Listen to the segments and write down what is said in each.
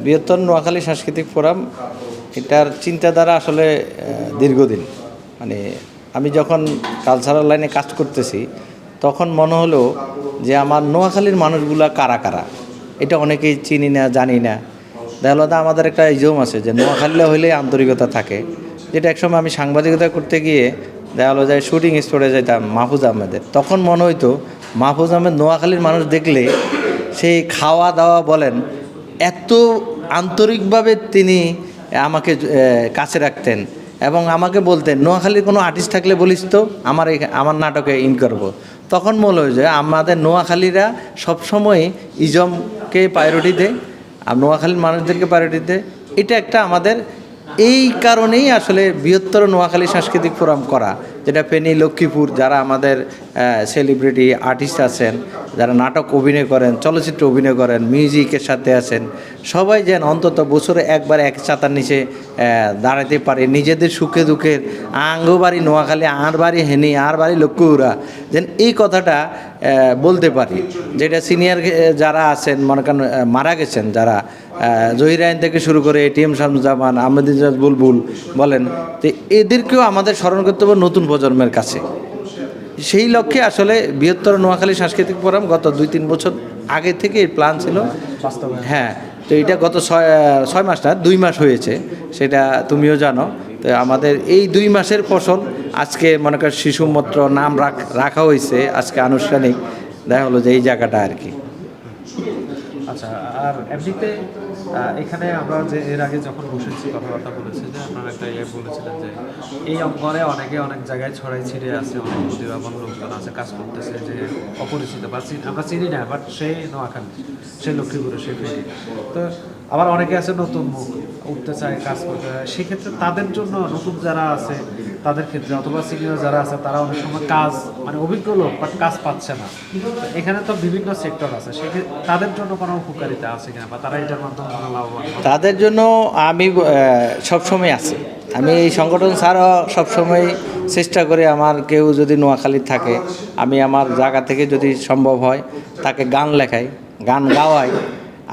বৃহত্তর নোয়াখালী সাংস্কৃতিক ফোরাম এটার চিন্তাধারা আসলে দীর্ঘদিন। মানে আমি যখন কালচারাল লাইনে কাজ করতেছি তখন মনে হলো যে আমার নোয়াখালীর মানুষগুলা কারা কারা, এটা অনেকেই চিনি না, জানি না। দেখা হলো আমাদের একটা ইজম আছে যে নোয়াখালীরা হইলে আন্তরিকতা থাকে, যেটা একসময় আমি সাংবাদিকতা করতে গিয়ে দেখা হলো যে শুটিং স্পটে যেতাম মাহফুজ আহমেদের, তখন মনে হইতো মাহফুজ আহমেদ নোয়াখালীর মানুষ দেখলে সেই খাওয়া দাওয়া বলেন এত আন্তরিকভাবে তিনি আমাকে কাছে রাখতেন এবং আমাকে বলতেন নোয়াখালীর কোনো আর্টিস্ট থাকলে বলিস তো আমার নাটকে ইন করবো। তখন মনে হয় যে আমাদের নোয়াখালীরা সবসময় ইজমকে প্রায়োরিটি দেয় আর নোয়াখালীর মানুষদেরকে প্রায়োরিটি দেয়। এটা একটা আমাদের এই কারণেই আসলে বৃহত্তর নোয়াখালী সাংস্কৃতিক ফোরাম করা, যেটা ফেনী, লক্ষ্মীপুর যারা আমাদের সেলিব্রিটি আর্টিস্ট আছেন, যারা নাটক অভিনয় করেন, চলচ্চিত্র অভিনয় করেন, মিউজিকের সাথে আছেন, সবাই যেন অন্তত বছরে একবার এক ছাতার নিচে দাঁড়াতে পারে, নিজেদের সুখে দুঃখের আঙ্গো বাড়ি নোয়াখালী, আর বাড়ি হেনি, আর বাড়ি লক্ষ্মীপুরা, যেন এই কথাটা বলতে পারি। যেটা সিনিয়র যারা আছেন, মনে করেন মারা গেছেন যারা, জহির আইন থেকে শুরু করে এটিএম শামসুজ্জামান, আহমেদুজ্জামান বুলবুল বলেন, তো এদেরকেও আমাদের স্মরণ করতে হবে নতুন প্রজন্মের কাছে। সেই লক্ষ্যে আসলে বৃহত্তর নোয়াখালী সাংস্কৃতিক ফোরাম গত 2-3 বছর আগে থেকে এই প্ল্যান ছিল। হ্যাঁ, তো এটা গত 6 মাস না, 2 মাস হয়েছে, সেটা তুমিও জানো। তো আমাদের এই 2 মাসের ফসল আজকে মনে কর শিশুমত্র নাম রাখা হয়েছে, আজকে আনুষ্ঠানিক দেখা হলো যে এই জায়গাটা আর কি। আচ্ছা, আর এমনিতে এখানে আমরা যে এর আগে যখন বসেছি কথাবার্তা বলেছি যে আপনারা একটা বলেছিলেন যে এই অঙ্গনে অনেকে অনেক জায়গায় ছড়াই ছিঁড়ে আছে, অনেক প্রতিভাবান লোকজন আছে, কাজ করতেছে যে অপরিচিত বা আমরা চিনি না, বাট সে নোয়াখালী, সে লক্ষ্মীপুরে, সে ফেরি। তো আবার অনেকে আছে নতুন মুখ, উঠতে চায়, কাজ করতে চায়। সেক্ষেত্রে তাদের জন্য নতুন যারা আছে তাদের ক্ষেত্রে, অথবা সিনিয়র যারা আছে তারা অনেক সময় কাজ, মানে অভিজ্ঞ লোক বাট কাজ পাচ্ছে না। এখানে তো বিভিন্ন সেক্টর আছে, সেক্ষেত্রে তাদের জন্য কোনো উপকারিতা আছে কিনা, বা তারা এটার মাধ্যমে কোনো লাভবান? তাদের জন্য আমি সবসময় আছি। আমি এই সংগঠন ছাড়াও সবসময় চেষ্টা করি, আমার কেউ যদি নোয়াখালীর থাকে, আমি আমার জায়গা থেকে যদি সম্ভব হয় তাকে গান লেখাই, গান গাওয়াই,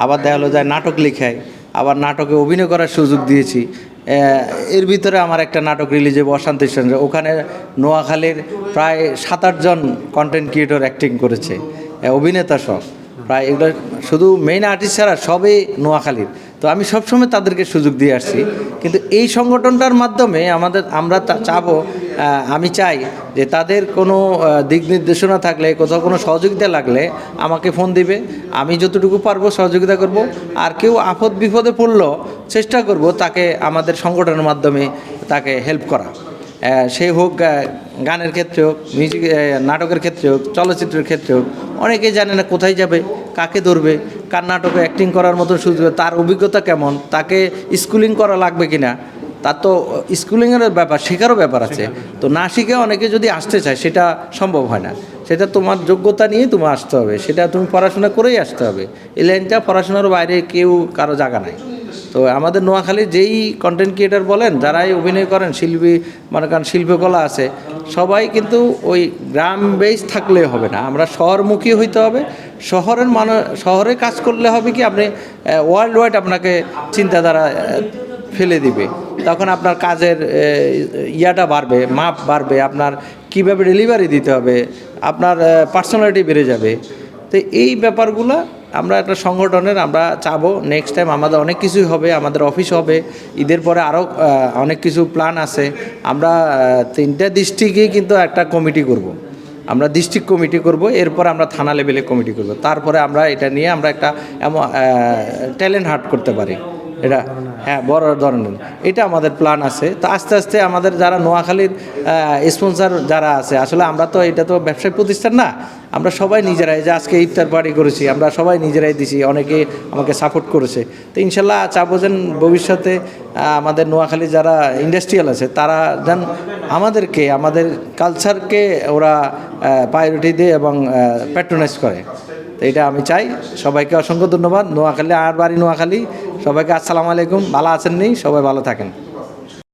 আবার দেখা হলো যায় নাটক লিখাই, আবার নাটকে অভিনয় করার সুযোগ দিয়েছি। এর ভিতরে আমার একটা নাটক রিলিজ হবে অশান্তি সঞ্জে, ওখানে নোয়াখালীর প্রায় 7-8 জন কন্টেন্ট ক্রিয়েটর অ্যাক্টিং করেছে, অভিনেতা সব প্রায়। এগুলো শুধু মেইন আর্টিস্ট ছাড়া সবই নোয়াখালীর। তো আমি সবসময় তাদেরকে সুযোগ দিয়ে আসছি, কিন্তু এই সংগঠনটার মাধ্যমে আমরা চাবো, আমি চাই যে তাদের কোনো দিক নির্দেশনা থাকলে, কোথাও কোনো সহযোগিতা লাগলে আমাকে ফোন দিবে, আমি যতটুকু পারবো সহযোগিতা করব। আর কেউ আপদ বিপদে পড়লেও চেষ্টা করব তাকে আমাদের সংগঠনের মাধ্যমে তাকে হেল্প করা, সে হোক গানের ক্ষেত্রে হোক, মিউজিক নাটকের ক্ষেত্রে হোক, চলচ্চিত্রের ক্ষেত্রে হোক। অনেকেই জানে না কোথায় যাবে, কাকে ধরবে, কার নাটকে অ্যাক্টিং করার মতো সুযোগ, তার অভিজ্ঞতা কেমন, তাকে স্কুলিং করা লাগবে কিনা, তার তো স্কুলিংয়ের ব্যাপার, শেখারও ব্যাপার আছে। তো না শিখে অনেকে যদি আসতে চায় সেটা সম্ভব হয় না। সেটা তোমার যোগ্যতা নিয়ে তোমার আসতে হবে, সেটা তুমি পড়াশোনা করেই আসতে হবে। এই লাইনটা পড়াশোনার বাইরে কেউ কারো জায়গা নাই। তো আমাদের নোয়াখালীর যেই কন্টেন্ট ক্রিয়েটার বলেন, যারাই অভিনয় করেন, শিল্পী, মনে করেন শিল্পকলা আছে, সবাই কিন্তু ওই গ্রাম বেস থাকলে হবে না, আমরা শহরমুখী হইতে হবে। শহরে কাজ করলে হবে কি, আপনি ওয়ার্ল্ড ওয়াইড আপনাকে চিন্তাধারা ফেলে দিবে, তখন আপনার কাজের ইয়াটা বাড়বে, মাপ বাড়বে, আপনার কীভাবে ডেলিভারি দিতে হবে, আপনার পার্সোনালিটি বেড়ে যাবে। তো এই ব্যাপারগুলো আমরা একটা সংগঠনের আমরা চাবো নেক্সট টাইম আমাদের অনেক কিছুই হবে, আমাদের অফিস হবে, ঈদের পরে আরও অনেক কিছু প্ল্যান আছে। আমরা 3টা ডিস্ট্রিক্টেই কিন্তু একটা কমিটি করব, আমরা ডিস্ট্রিক্ট কমিটি করব, এরপর আমরা থানা লেভেলে কমিটি করব, তারপরে আমরা এটা নিয়ে আমরা একটা ট্যালেন্ট হান্ট করতে পারি। এটা হ্যাঁ, বড় ধরনের এটা আমাদের প্ল্যান আছে। তো আস্তে আস্তে আমাদের যারা নোয়াখালীর স্পন্সর যারা আছে, আসলে আমরা তো এটা তো ব্যবসায়িক প্রতিষ্ঠান না, আমরা সবাই নিজেরাই, যে আজকে ইফতার পার্টি করেছি আমরা সবাই নিজেরাই দিছি, অনেকে আমাকে সাপোর্ট করেছে। তো ইনশাল্লাহ চাবো যেন ভবিষ্যতে আমাদের নোয়াখালী যারা ইন্ডাস্ট্রিয়াল আছে তারা যেন আমাদেরকে, আমাদের কালচারকে ওরা প্রায়োরিটি দেয় এবং প্যাট্রোনাইজ করে। তো এটা আমি চাই। সবাইকে অসংখ্য ধন্যবাদ। নোয়াখালী, আর বাড়ি নোয়াখালী, সবাইকে আসসালামু আলাইকুম। ভালো আছেন নি? সবাই ভালো থাকেন।